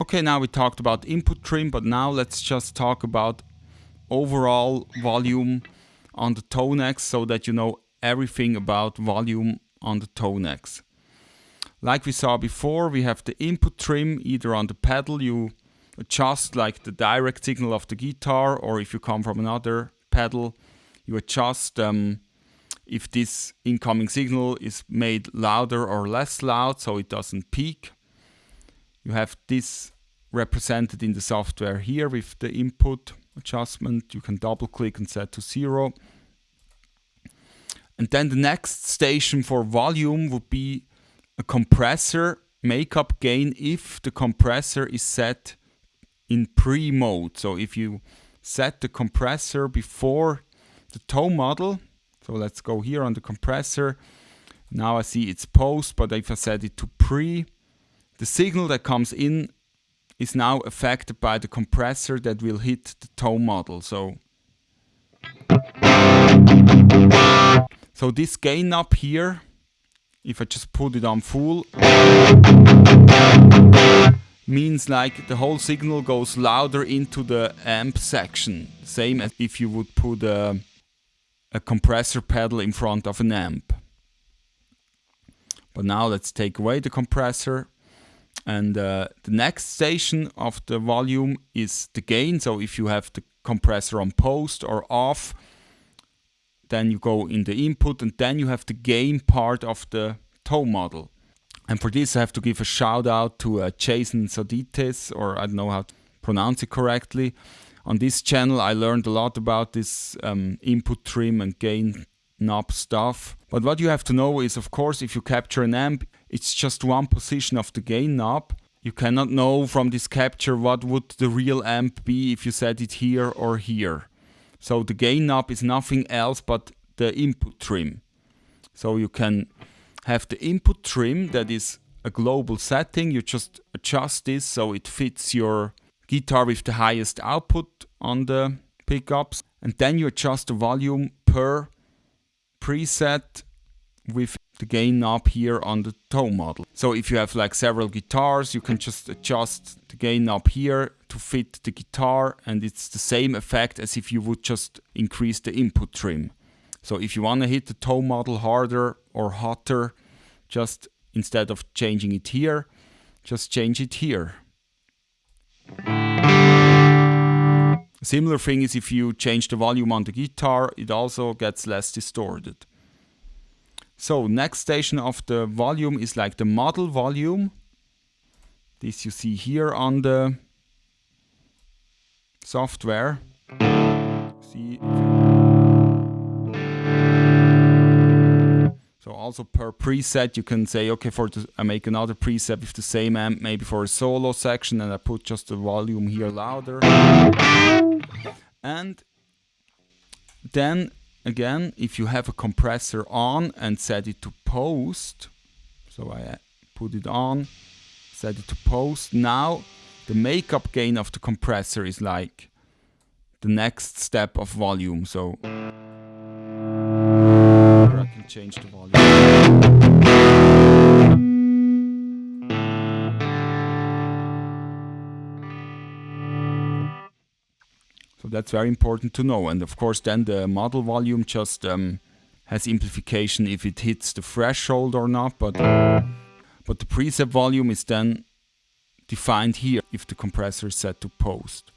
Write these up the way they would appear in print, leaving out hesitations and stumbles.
Okay, now we talked about input trim, but now let's just talk about overall volume on the Tonex so that you know everything about volume on the Tonex. Like we saw before, we have the input trim. Either on the pedal you adjust like the direct signal of the guitar, or if you come from another pedal you adjust if this incoming signal is made louder or less loud so it doesn't peak. You have this represented in the software here with the input adjustment. You can double click and set to 0. And then the next station for volume would be a compressor makeup gain if the compressor is set in pre mode. So if you set the compressor before the tone model, so let's go here on the compressor. Now I see it's post, but if I set it to pre, the signal that comes in is now affected by the compressor that will hit the tone model. So this gain up here, if I just put it on full, means like the whole signal goes louder into the amp section. Same as if you would put a compressor pedal in front of an amp. But now let's take away the compressor. And the next station of the volume is the gain. So if you have the compressor on post or off, then you go in the input and then you have the gain part of the tone model. And for this I have to give a shout out to Jason Sadites, or I don't know how to pronounce it correctly. On this channel I learned a lot about this input trim and gain knob stuff. But what you have to know is, of course, if you capture an amp, it's just one position of the gain knob. You cannot know from this capture what would the real amp be if you set it here or here. So the gain knob is nothing else but the input trim. So you can have the input trim that is a global setting. You just adjust this so it fits your guitar with the highest output on the pickups. And then you adjust the volume per preset with the gain knob here on the tone model. So if you have like several guitars, you can just adjust the gain knob here to fit the guitar, and it's the same effect as if you would just increase the input trim. So if you want to hit the tone model harder or hotter, just instead of changing it here, just change it here. A similar thing is if you change the volume on the guitar, it also gets less distorted. So next station of the volume is like the model volume. This you see here on the software. See. So also per preset you can say, okay, I make another preset with the same amp, maybe for a solo section, and I put just the volume here louder. And then again, if you have a compressor on and set it to post, so I put it on, set it to post, now the makeup gain of the compressor is like the next step of volume. So here I can change the volume. So that's very important to know. And of course then the model volume just has implication if it hits the threshold or not, but the preset volume is then defined here if the compressor is set to post.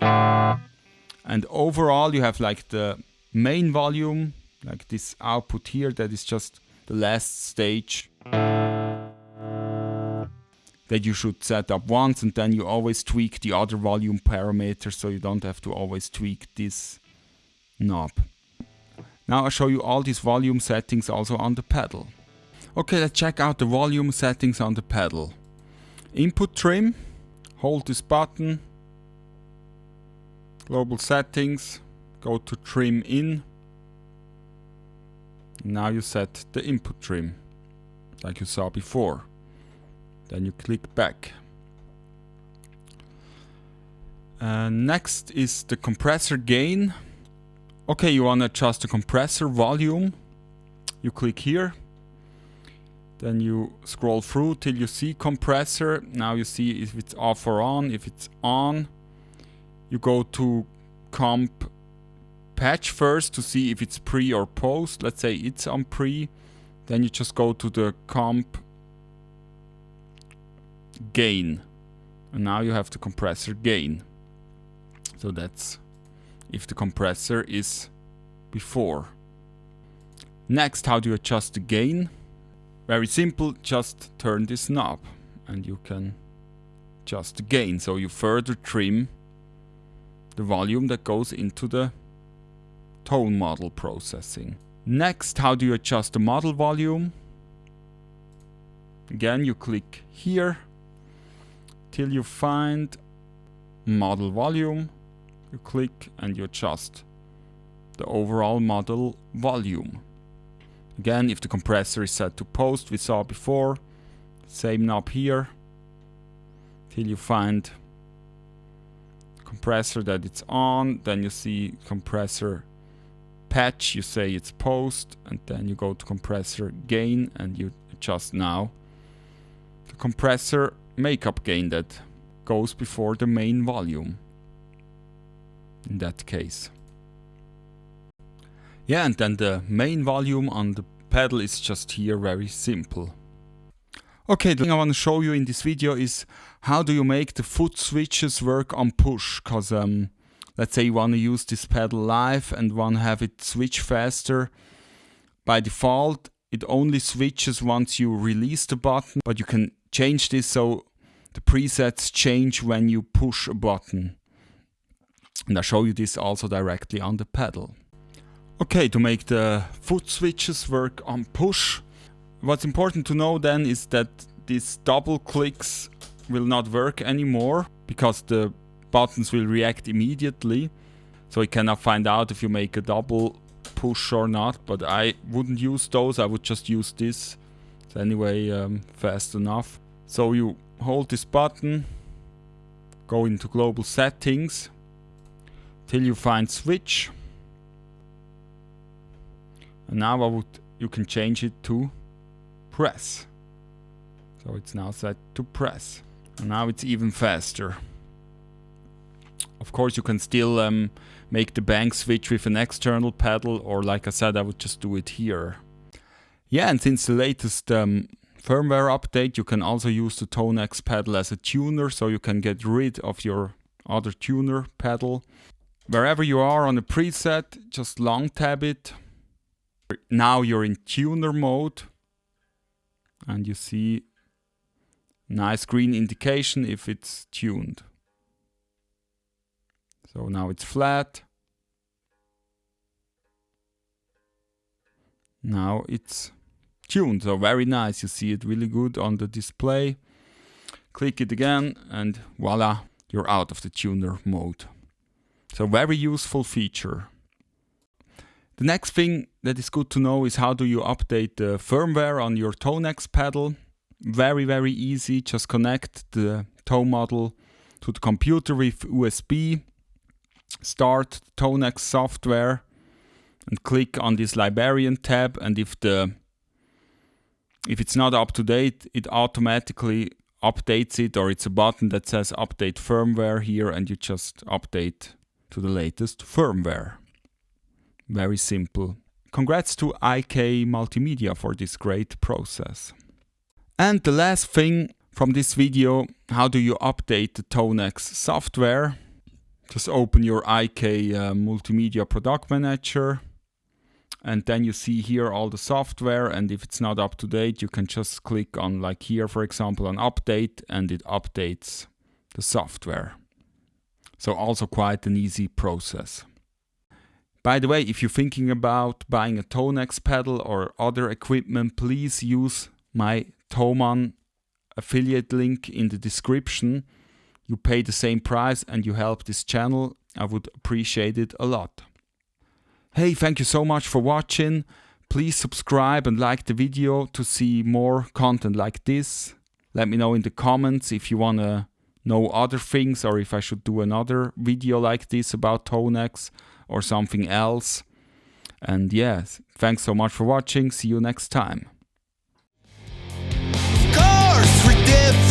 And overall you have like the main volume, like this output here, that is just the last stage that you should set up once, and then you always tweak the other volume parameters, so you don't have to always tweak this knob. Now I'll show you all these volume settings also on the pedal. Okay, let's check out the volume settings on the pedal. Input trim, hold this button, global settings, go to trim in. Now you set the input trim, like you saw before. Then you click back. Next is the compressor gain. Okay, you want to adjust the compressor volume. You click here. Then you scroll through till you see compressor. Now you see if it's off or on. If it's on, you go to comp patch first to see if it's pre or post. Let's say it's on pre. Then you just go to the comp gain. And now you have the compressor gain. So that's if the compressor is before. Next, how do you adjust the gain? Very simple, just turn this knob and you can adjust the gain. So you further trim the volume that goes into the tone model processing. Next, how do you adjust the model volume? Again, you click here till you find model volume. You click and you adjust the overall model volume. Again, if the compressor is set to post, we saw before, same knob here, till you find compressor that it's on, then you see compressor patch, you say it's post, and then you go to compressor gain and you adjust now the compressor makeup gain that goes before the main volume in that case. Yeah, and then the main volume on the pedal is just here, very simple. Okay, the thing I want to show you in this video is how do you make the foot switches work on push, because let's say you want to use this pedal live and want to have it switch faster. By default, it only switches once you release the button, but you can change this so the presets change when you push a button. And I'll show you this also directly on the pedal. Okay, to make the foot switches work on push, what's important to know then is that these double clicks will not work anymore because the buttons will react immediately. So you cannot find out if you make a double push or not, but I wouldn't use those, I would just use this. It's anyway fast enough. So you hold this button, go into global settings, till you find switch. And now you can change it to press. So it's now set to press. And now it's even faster. Of course you can still make the bank switch with an external pedal, or like I said, I would just do it here. Yeah, and since the latest firmware update, you can also use the Tonex pedal as a tuner, so you can get rid of your other tuner pedal. Wherever you are on a preset, just long tab it. Now you're in tuner mode and you see nice green indication if it's tuned. So now it's flat. Now it's tuned, so very nice. You see it really good on the display. Click it again and voila, you're out of the tuner mode. So very useful feature. The next thing that is good to know is how do you update the firmware on your Tonex pedal. Very easy, just connect the tone model to the computer with USB, start Tonex software and click on this librarian tab, and if it's not up to date, it automatically updates it, or it's a button that says update firmware here and you just update to the latest firmware. Very simple. Congrats to IK Multimedia for this great process. And the last thing from this video, how do you update the Tonex software? Just open your IK Multimedia Product Manager and then you see here all the software, and if it's not up to date you can just click on, like here for example, on update and it updates the software. So also quite an easy process. By the way, if you're thinking about buying a Tonex pedal or other equipment, please use my Thomann affiliate link in the description. You pay the same price and you help this channel. I would appreciate it a lot. Hey, thank you so much for watching. Please subscribe and like the video to see more content like this. Let me know in the comments if you want to know other things, or if I should do another video like this about Tonex or something else. And yes, thanks so much for watching. See you next time. different.